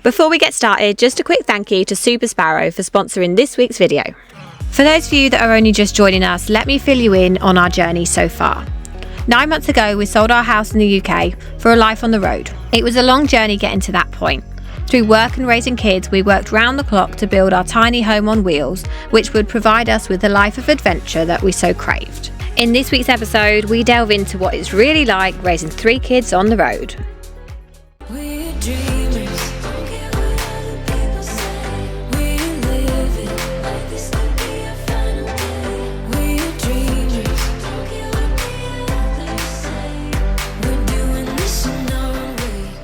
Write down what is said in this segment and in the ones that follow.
Before we get started, just a quick thank you to Super Sparrow for sponsoring this week's video. For those of you that are only just joining us, let me fill you in on our journey so far. 9 months ago, we sold our house in the UK for a life on the road. It was a long journey getting to that point. Through work and raising kids, we worked round the clock to build our tiny home on wheels, which would provide us with the life of adventure that we so craved. In this week's episode, we delve into what it's really like raising 3 kids on the road. We're dreamers, don't care what other people say. We live it like this could be our final day. We're dreamers, don't care what the others say. We're doing this in our way.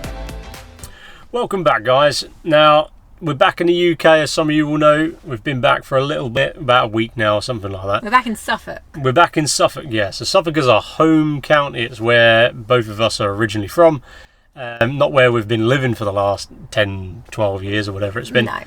Welcome back, guys. Now, we're back in the UK, as some of you will know. We've been back for a little bit, about a week now or something like that. We're back in Suffolk. We're back in Suffolk, yeah. So Suffolk is our home county. It's where both of us are originally from. Not where we've been living for the last 10, 12 years or whatever it's been. No.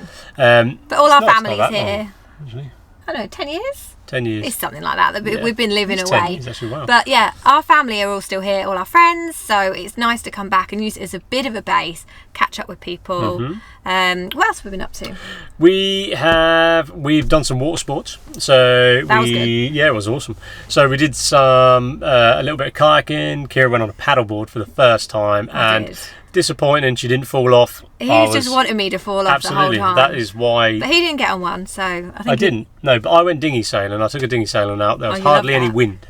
But all our family's here. Actually. I don't know, 10 years? 10 years. It's something like that. Yeah. We've been living It's away. 10 years, actually, wow. But yeah, our family are all still here, all our friends. So it's nice to come back and use it as a bit of a base, catch up with people. What else have we been up to? We've done some water sports. So That was good. Yeah, it was awesome. So we did some a little bit of kayaking. Kira went on a paddleboard for the first time, I did. disappointing she didn't fall off. He just wanted me to fall off the whole Absolutely, time. that is why But he didn't get on one, so I think I didn't. No, but I went dinghy sailing. I took a dinghy sailing out. There was you love hardly any that. wind,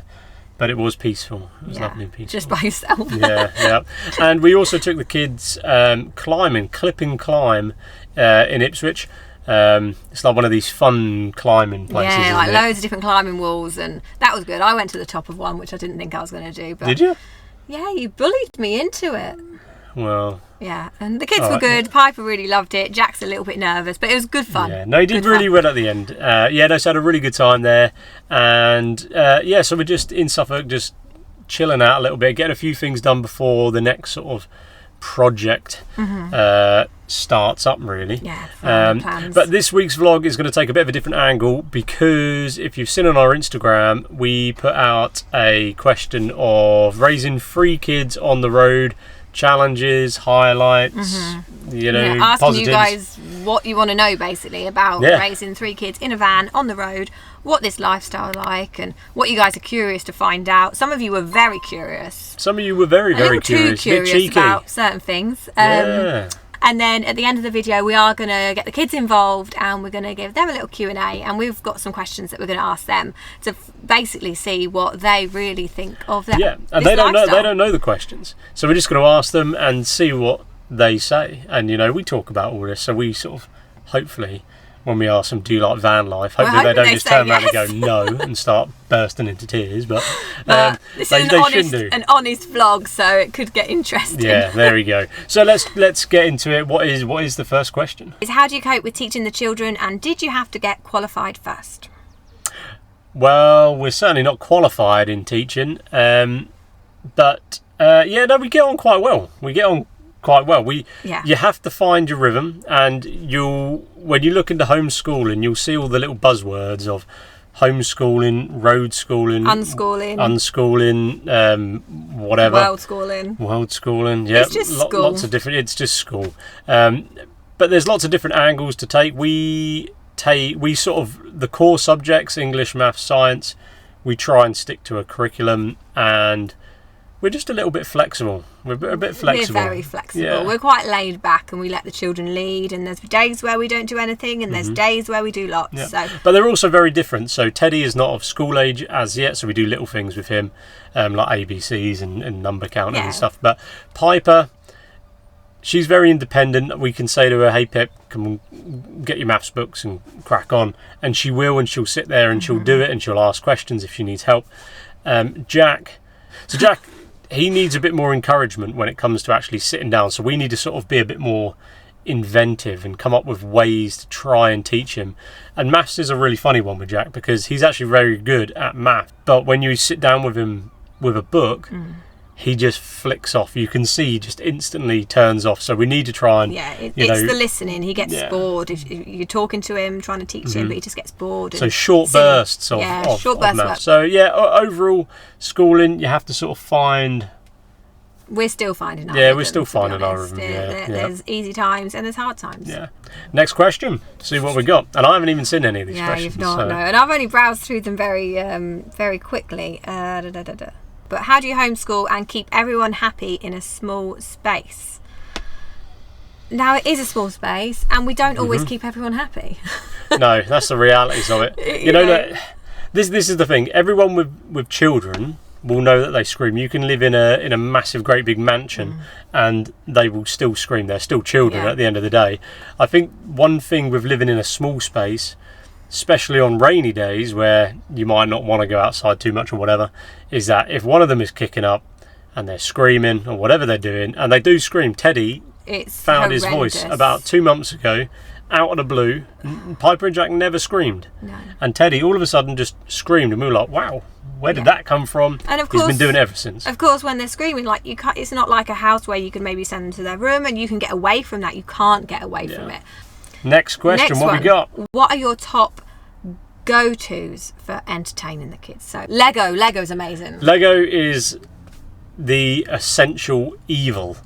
but it was peaceful. It was Yeah, lovely and peaceful. just by yourself. yeah. And we also took the kids climbing, clipping climb in Ipswich. It's like one of these fun climbing places. Yeah, like isn't it? loads of different climbing walls, and that was good. I went to the top of one, which I didn't think I was going to do. But Did you? yeah, you bullied me into it. Well, Yeah, and the kids All were right, good. Piper really loved it. Jack's a little bit nervous, but it was good fun. yeah. No, he did Good really fun. well at the end. So had a really good time there. And so we're just in Suffolk, just chilling out a little bit, getting a few things done before the next sort of project starts up, really. Yeah, plans. But this week's vlog is going to take a bit of a different angle, because if you've seen on our Instagram, we put out a question of raising 3 kids on the road, challenges, highlights, asking positives. you guys what you want to know basically about Yeah. raising 3 kids in a van on the road, what this lifestyle like, and what you guys are curious to find out. Some of you were very curious. Some of you were very, A very little curious, too a bit curious cheeky. about certain things. Yeah. And then at the end of the video, we are going to get the kids involved, and we're going to give them a little Q&A, and we've got some questions that we're going to ask them to basically see what they really think of that. Yeah, and they don't know the questions, so we're just going to ask them and see what they say. And we talk about all this, so we sort of, hopefully, when we ask them, do you like van life, hopefully they hoping don't they just say turn around yes. and go no and start bursting into tears. But This they is shouldn't do. an honest vlog, so it could get interesting. Yeah, there we go. So let's get into it. What is the first question? Is how do you cope with teaching the children, and did you have to get qualified first? Well, we're certainly not qualified in teaching, but we get on quite well. You have to find your rhythm, and when you look into homeschooling, you'll see all the little buzzwords of homeschooling, road schooling, unschooling, whatever, world schooling. Yeah, It's just school. lots of different. It's just school, but there's lots of different angles to take. We sort of, the core subjects, English, maths, science, we try and stick to a curriculum, and we're just a little bit flexible. We're a bit flexible. We're very flexible. Yeah. We're quite laid back, and we let the children lead, and there's days where we don't do anything, and there's days where we do lots. Yeah. So, but they're also very different. So Teddy is not of school age as yet, so we do little things with him, like ABCs and number counting and stuff. But Piper, she's very independent. We can say to her, hey Pip, come on, get your maths books and crack on. And she will, and she'll sit there and she'll do it, and she'll ask questions if she needs help. Jack, he needs a bit more encouragement when it comes to actually sitting down. So we need to sort of be a bit more inventive and come up with ways to try and teach him. And maths is a really funny one with Jack, because he's actually very good at math. But when you sit down with him with a book, he just flicks off. You can see he just instantly turns off. So we need to try and it's the listening. He gets bored if you're talking to him, trying to teach him, but he just gets bored. So short bursts of short bursts maths. So overall schooling, you have to sort of find We're still finding our Yeah, rhythm, we're still to be finding our honest. rhythm, yeah. There's easy times and there's hard times. Yeah. Next question. See what we got. And I haven't even seen any of these Yeah, questions. you've not, so. no. And I've only browsed through them very quickly. But how do you homeschool and keep everyone happy in a small space? Now, it is a small space, and we don't always keep everyone happy. No, that's the realities of it. You know, that this is the thing. Everyone with children will know that they scream. You can live in a massive, great big mansion, and they will still scream. They're still children at the end of the day. I think one thing with living in a small space, especially on rainy days where you might not want to go outside too much or whatever, is that if one of them is kicking up and they're screaming or whatever they're doing, and they do scream. Teddy found his voice about 2 months ago, out of the blue. Piper and Jack never screamed. No. And Teddy all of a sudden just screamed, and we were like, wow, where did that come from? And of course, he's been doing it ever since. Of course, when they're screaming, like, you can't, it's not like a house where you can maybe send them to their room and you can get away from that. You can't get away from it. Next question, what we got? What are your top go-tos for entertaining the kids? So Lego's amazing. Lego is the essential evil.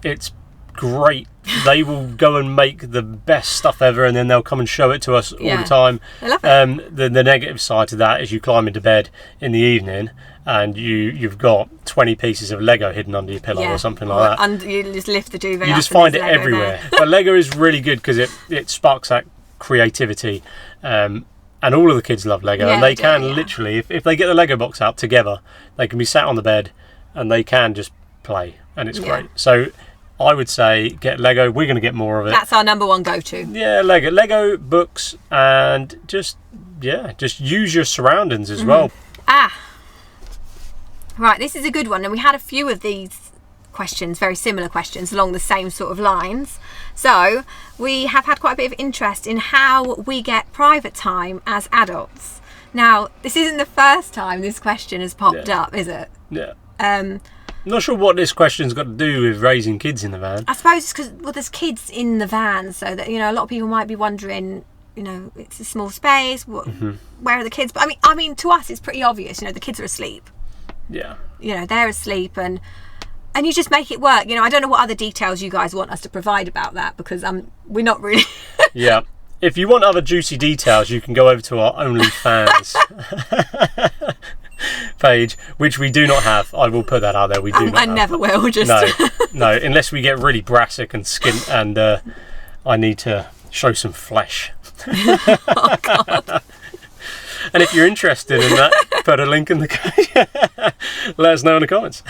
It's great. They will go and make the best stuff ever, and then they'll come and show it to us all the time. I love it. The negative side to that is you climb into bed in the evening and you've got 20 pieces of Lego hidden under your pillow or something like that. And you just lift the duvet You up just and find there's it Lego everywhere. there. But Lego is really good because it sparks that creativity. And all of the kids love Lego, and they can literally, if they get the Lego box out together, they can be sat on the bed and they can just play, and it's great. So I would say get Lego. We're going to get more of it. That's our number one go-to. Yeah, Lego books, and just use your surroundings as well. Right, this is a good one, and we had a few of these questions, very similar questions along the same sort of lines. So we have had quite a bit of interest in how we get private time as adults. Now, this isn't the first time this question has popped up, is it? Yeah. Not sure what this question's got to do with raising kids in the van. I suppose it's because, well, there's kids in the van, so that, you know, a lot of people might be wondering, you know, it's a small space, where are the kids? But I mean, to us, it's pretty obvious, you know, the kids are asleep. Yeah. You know, they're asleep, and you just make it work. You know, I don't know what other details you guys want us to provide about that, because we're not really... Yeah. If you want other juicy details, you can go over to our OnlyFans page, which we do not have. I will put that out there. We do not I have. never will. Just No, unless we get really brassic and skint, and I need to show some flesh. Oh, God. And if you're interested in that, put a link in the let us know in the comments.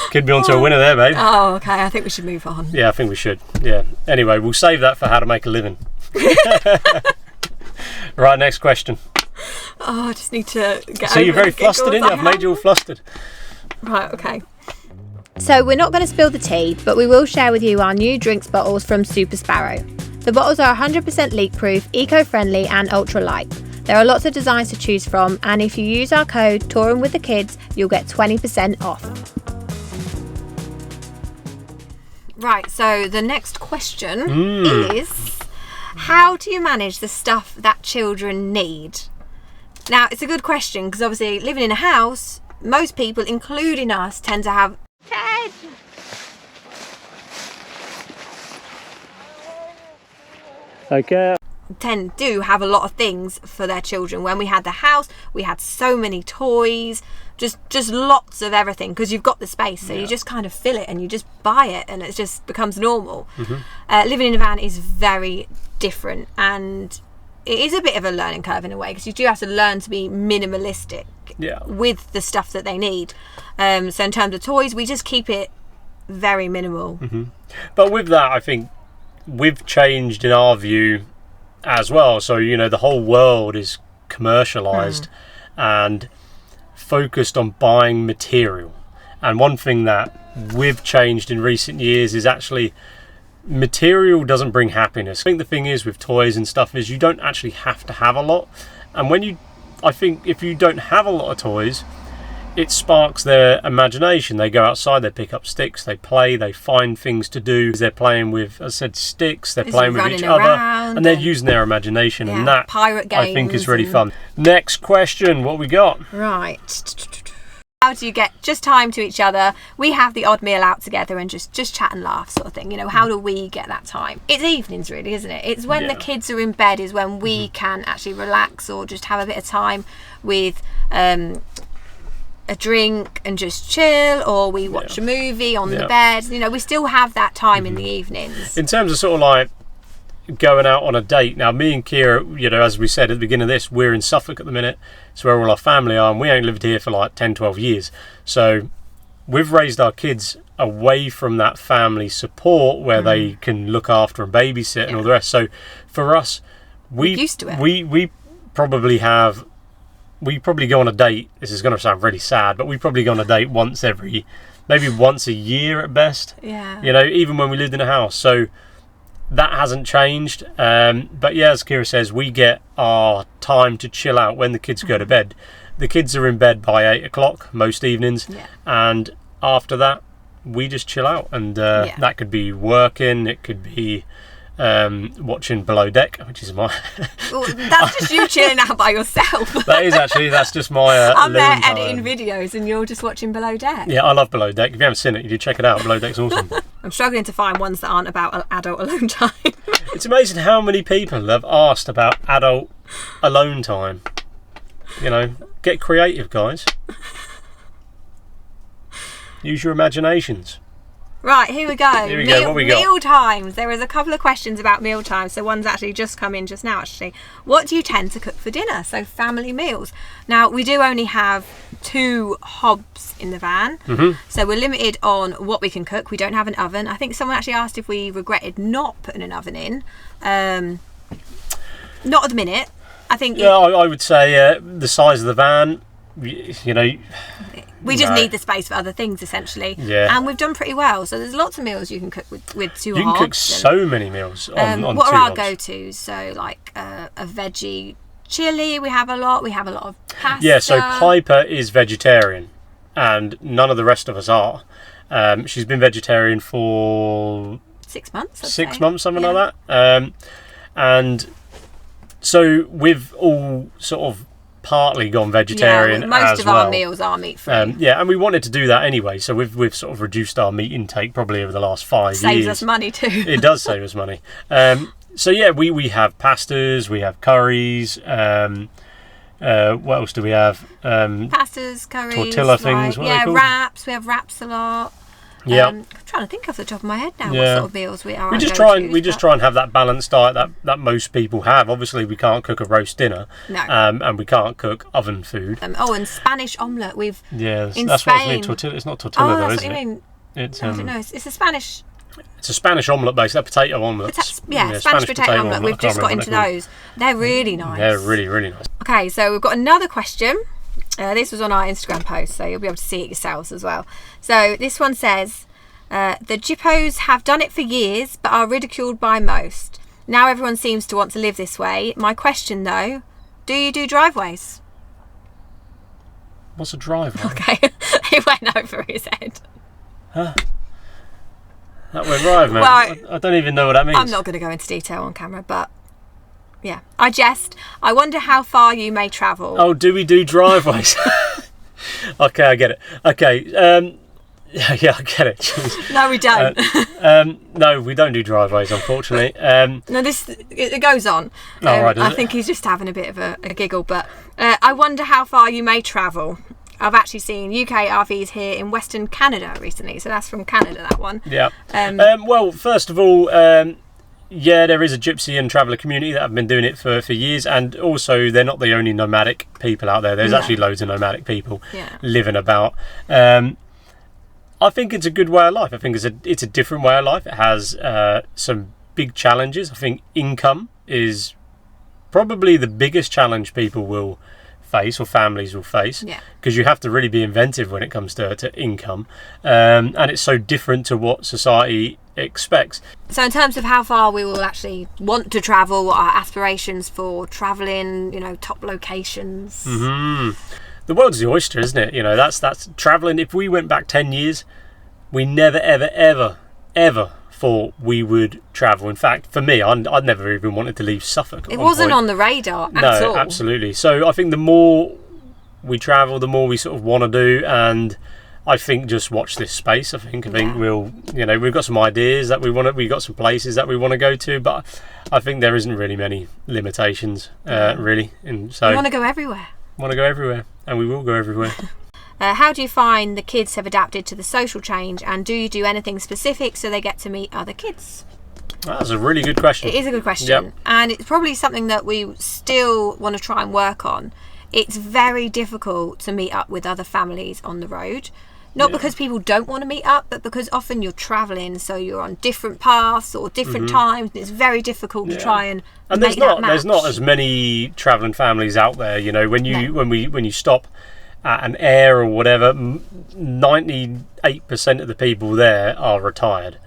Could be onto a winner there, babe. Oh, okay. I think we should move on. Yeah, I think we should. Yeah. Anyway, we'll save that for how to make a living. Right, next question. Oh, I just need to get So over you're very the giggles flustered, in I you? I've made you all flustered. Right, okay. So we're not going to spill the tea, but we will share with you our new drinks bottles from Super Sparrow. The bottles are 100% leak-proof, eco-friendly and ultra-light. There are lots of designs to choose from, and if you use our code Touring with the Kids, you'll get 20% off. Right, so the next question is, how do you manage the stuff that children need? Now, it's a good question because obviously living in a house, most people, including us, tend to have... Ted! Okay. do have a lot of things for their children. When we had the house, we had so many toys, just lots of everything, because you've got the space, so you just kind of fill it and you just buy it, and it just becomes normal. Living in a van is very different, and it is a bit of a learning curve in a way, because you do have to learn to be minimalistic with the stuff that they need. So in terms of toys, we just keep it very minimal. But with that, I think we've changed in our view as well. So, you know, the whole world is commercialized and focused on buying material. And one thing that we've changed in recent years is actually material doesn't bring happiness. I think the thing is with toys and stuff is you don't actually have to have a lot. And I think if you don't have a lot of toys, it sparks their imagination. They go outside, they pick up sticks, they play, they find things to do. They're playing with, as I said, sticks, they're playing with each other, and they're using their imagination, and that, pirate games, I think, is really fun. Next question, what we got? Right. How do you get just time to each other? We have the odd meal out together and just chat and laugh sort of thing. You know, how do we get that time? It's evenings really, isn't it? It's when the kids are in bed is when we can actually relax or just have a bit of time with a drink and just chill, or we watch a movie on the bed. You know, we still have that time in the evenings. In terms of sort of like going out on a date, now me and Kira, you know, as we said at the beginning of this, we're in Suffolk at the minute. It's where all our family are, and we ain't lived here for like 10-12 years, so we've raised our kids away from that family support where they can look after and babysit and all the rest. So for us, we're used to it. We probably go on a date. This is going to sound really sad, but we probably go on a date once a year at best. Yeah, you know, even when we lived in a house. So that hasn't changed, but yeah, as Kira says, we get our time to chill out when the kids go to bed. The kids are in bed by 8 o'clock most evenings, and after that we just chill out, and that could be working, it could be watching Below Deck, which is my well, that's just you chilling out by yourself. that's just my I'm there alone editing time. videos and you're just watching Below Deck. Yeah, I love Below Deck. If you haven't seen it, you do check it out. Below Deck's awesome. I'm struggling to find ones that aren't about adult alone time. It's amazing how many people have asked about adult alone time. You know, get creative, guys. Use your imaginations. Right, here we go. Here we go. What we got? Meal times. There is a couple of questions about meal times. So one's actually just come in just now, actually. What do you tend to cook for dinner? So family meals. Now, we do only have 2 hobs in the van. So we're limited on what we can cook. We don't have an oven. I think someone actually asked if we regretted not putting an oven in. Not at the minute. I think... Yeah, I would say the size of the van, you know... We just need the space for other things, essentially. Yeah. And we've done pretty well. So there's lots of meals you can cook with 2 hobs. You can cook so many meals on what 2 are our hobs. go-tos? So like a veggie chili, we have a lot. We have a lot of pasta. Yeah, so Piper is vegetarian, and none of the rest of us are. She's been vegetarian for 6 months. 6 months, something like that. And so we've all sort of partly gone vegetarian. Most as of well. our meals are meat free. And we wanted to do that anyway, so we've sort of reduced our meat intake probably over the last 5 years. Saves us money too. It does save us money. So yeah, we have pastas, we have curries. What else do we have? Pastas, curries, tortilla things. What are they called? wraps. We have wraps a lot. Yeah. I'm trying to think off the top of my head now what Yeah. sort of meals we are. We just try and have that balanced diet that most people have. Obviously, we can't cook a roast dinner, No. and we can't cook oven food. and Spanish omelette. Yeah, in that's what I Spain. mean. Tortilla. It's not tortilla though, that's isn't what you it? mean. It's I don't know. It's a Spanish. It's a Spanish omelette based. That potato omelette. Spanish potato omelette. We've just got into those. They're really nice. They're really, really nice. Okay, so we've got another question. This was on our Instagram post, so you'll be able to see it yourselves as well. So this one says, the Jippos have done it for years, but are ridiculed by most. Now everyone seems to want to live this way. My question though, do you do driveways? What's a driveway? Okay, it went over his head. Huh? That went right, man. Well, I don't even know what that means. I'm not going to go into detail on camera, but yeah, I jest. I wonder how far you may travel. Oh, do we do driveways? Okay, I get it. Okay, yeah, I get it. Jeez. No, we don't. No, we don't do driveways, unfortunately. No, it goes on. Right, does I it? think he's just having a bit of a giggle, but I wonder how far you may travel. I've actually seen UK RVs here in Western Canada recently, so that's from Canada, that one. Yeah. Well, first of all, yeah, there is a gypsy and traveller community that have been doing it for years, and also they're not the only nomadic people out there. There's actually loads of nomadic people living about. I think it's a good way of life. I think it's a different way of life. It has some big challenges. I think income is probably the biggest challenge people will face, or families will face, because you have to really be inventive when it comes to income, and it's so different to what society expects. So in terms of how far we will actually want to travel, what our aspirations for travelling, top locations. The world's the oyster, isn't it? That's travelling. If we went back 10 years, we never, ever thought we would travel. In fact, for me, I'd never even wanted to leave Suffolk. It wasn't on the radar at all. No, absolutely. So I think the more we travel, the more we sort of want to do. And I think just watch this space. I think we'll, we've got some ideas that we've got some places that we want to go to, but I think there isn't really many limitations, really. And so You want to go everywhere. Want to go everywhere, and we will go everywhere. How do you find the kids have adapted to the social change, and do you do anything specific so they get to meet other kids? That's a really good question. It is a good question. Yep. And it's probably something that we still want to try and work on. It's very difficult to meet up with other families on the road. Not because people don't want to meet up, but because often you're travelling, so you're on different paths or different times. And it's very difficult to try and make that match. There's not as many travelling families out there. When you stop at an air or whatever, 98% of the people there are retired.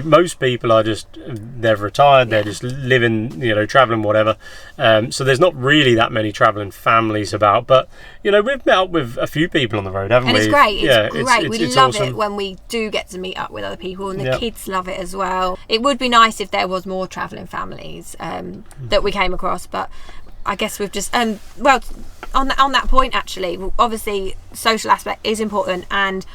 Most people are they're retired, they're just living, travelling, whatever. So there's not really that many travelling families about, but we've met up with a few people on the road, haven't we? And it's great. It's great. We love awesome. it when we do get to meet up with other people, and the kids love it as well. It would be nice if there was more travelling families that we came across, but I guess we've just on that point, actually, obviously social aspect is important. And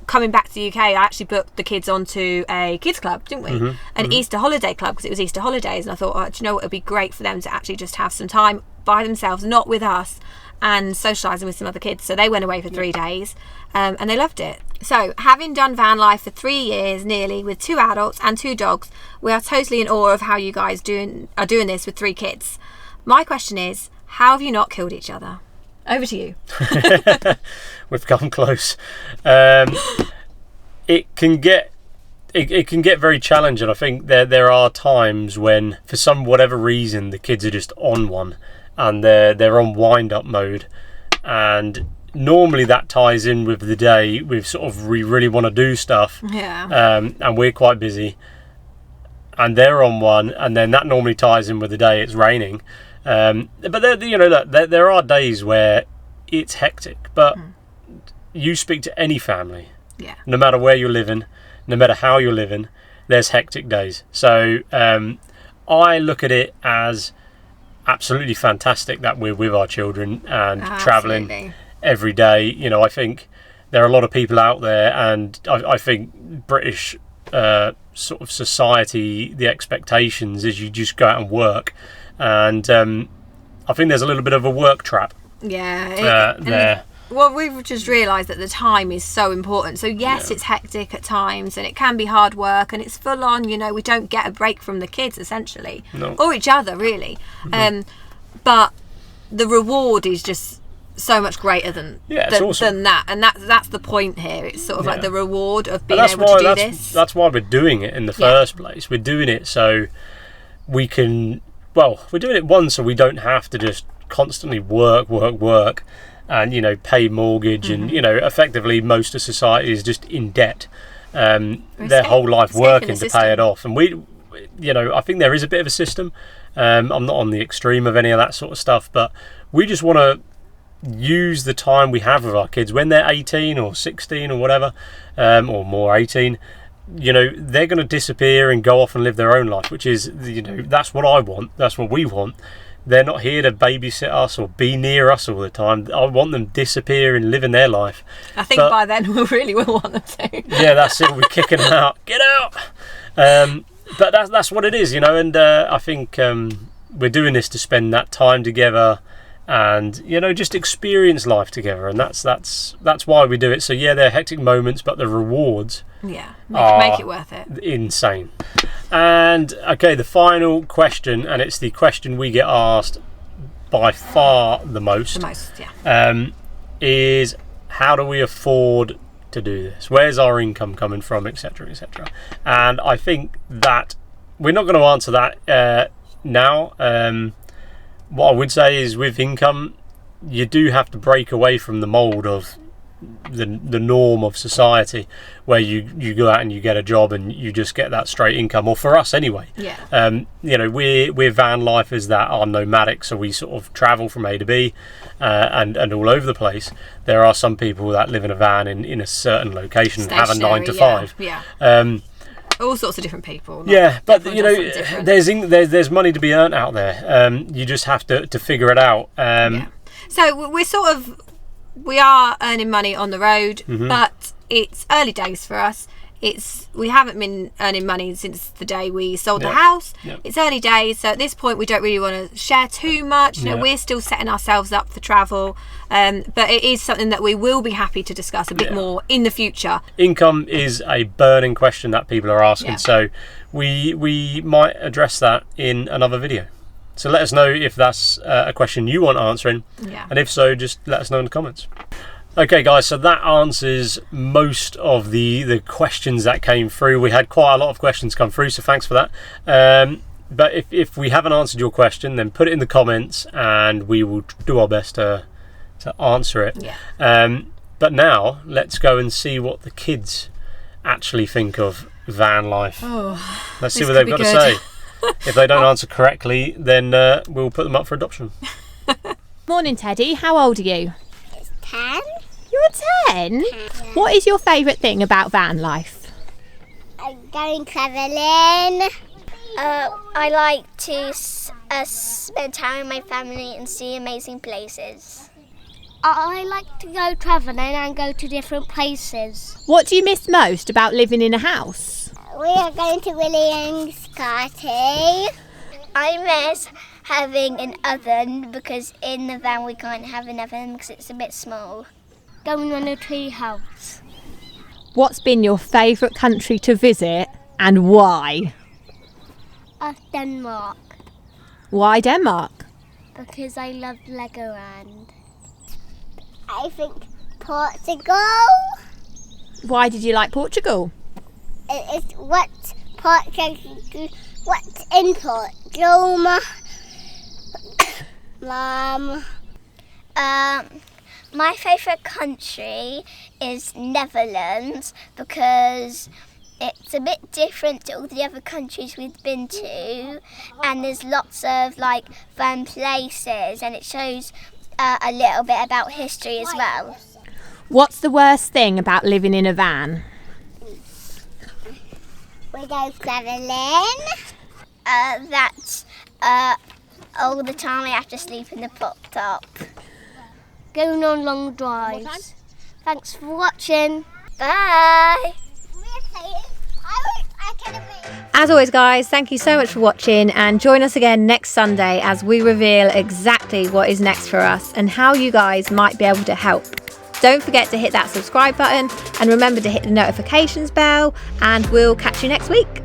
coming back to the UK, I actually booked the kids onto a kids club, didn't we? An Easter holiday club, because it was Easter holidays, and I thought, do you know what, it'd be great for them to actually just have some time by themselves, not with us, and socialising with some other kids. So they went away for 3 days, and they loved it. So, having done van life for 3 years nearly with 2 adults and 2 dogs, we are totally in awe of how you guys are doing this with 3 kids. My question is, how have you not killed each other? Over to you. We've come close. It can get very challenging. I think there are times when, for whatever reason, the kids are just on one, and they're on wind up mode, and normally that ties in with the day. We really want to do stuff, and we're quite busy, and they're on one, and then that normally ties in with the day it's raining. But there are days where it's hectic, but you speak to any family, no matter where you're living, no matter how you're living, there's hectic days. So I look at it as absolutely fantastic that we're with our children and travelling every day. I think there are a lot of people out there, and I think British sort of society, the expectations is you just go out and work. And I think there's a little bit of a work trap there. Well, we've just realised that the time is so important. So yes, it's hectic at times, and it can be hard work, and it's full on. We don't get a break from the kids essentially, or each other really. But the reward is just so much greater than that, and that's the point here. It's sort of like the reward of being able to do this. That's why we're doing it in the first place. We're doing it so we can. Well, we're doing it so we don't have to just constantly work, and pay mortgage, and effectively most of society is just in debt, their whole life working to pay it off. And I think there is a bit of a system. I'm not on the extreme of any of that sort of stuff, but we just want to use the time we have with our kids when they're 18 or 16 or whatever, or more 18. They're going to disappear and go off and live their own life, which is, that's what I want. That's what we want. They're not here to babysit us or be near us all the time. I want them disappearing, living their life. I think by then we really will want them to. Yeah, that's it. We're kicking them out. Get out! But that's what it is, and I think we're doing this to spend that time together and just experience life together, and that's why we do it. So they're hectic moments, but the rewards make it worth it. Insane. And okay, the final question, and it's the question we get asked by far the most, is how do we afford to do this? Where's our income coming from, etc., etc.? And I think that we're not going to answer that now. What I would say is, with income, you do have to break away from the mould of the norm of society, where you go out and you get a job and you just get that straight income. Or for us anyway, we're van lifers that are nomadic, so we sort of travel from A to B and all over the place. There are some people that live in a van in a certain location and have a 9 to 5. All sorts of different people. But there's money to be earned out there. You just have to figure it out. So we are earning money on the road, but it's early days for us. We haven't been earning money since the day we sold the house. It's early days, so at this point we don't really want to share too much. You know, we're still setting ourselves up for travel, but it is something that we will be happy to discuss a bit more in the future. Income is a burning question that people are asking, so we might address that in another video. So let us know if that's a question you want answering, and if so, just let us know in the comments. Okay guys, so that answers most of the questions that came through. We had quite a lot of questions come through, so thanks for that. But if we haven't answered your question, then put it in the comments and we will do our best to answer it. But now let's go and see what the kids actually think of van life. Let's see what they've got to say. If they don't answer correctly, then we'll put them up for adoption. Morning Teddy, how old are you? 10. You're 10? What is your favourite thing about van life? Going travelling. I like to spend time with my family and see amazing places. I like to go travelling and go to different places. What do you miss most about living in a house? We are going to Willie and Scotty. I miss having an oven because in the van we can't have an oven because it's a bit small. Going on a tree house. What's been your favourite country to visit and why? Denmark. Why Denmark? Because I love Legoland. I think Portugal. Why did you like Portugal? It's what's in Portugal, Mum? My favourite country is Netherlands because it's a bit different to all the other countries we've been to, and there's lots of like fun places, and it shows a little bit about history as well. What's the worst thing about living in a van? We go travelling. That's all the time I have to sleep in the pop top. Going on long drives. Thanks for watching. Bye. As always guys, thank you so much for watching, and join us again next Sunday as we reveal exactly what is next for us and how you guys might be able to help. Don't forget to hit that subscribe button and remember to hit the notifications bell, and we'll catch you next week.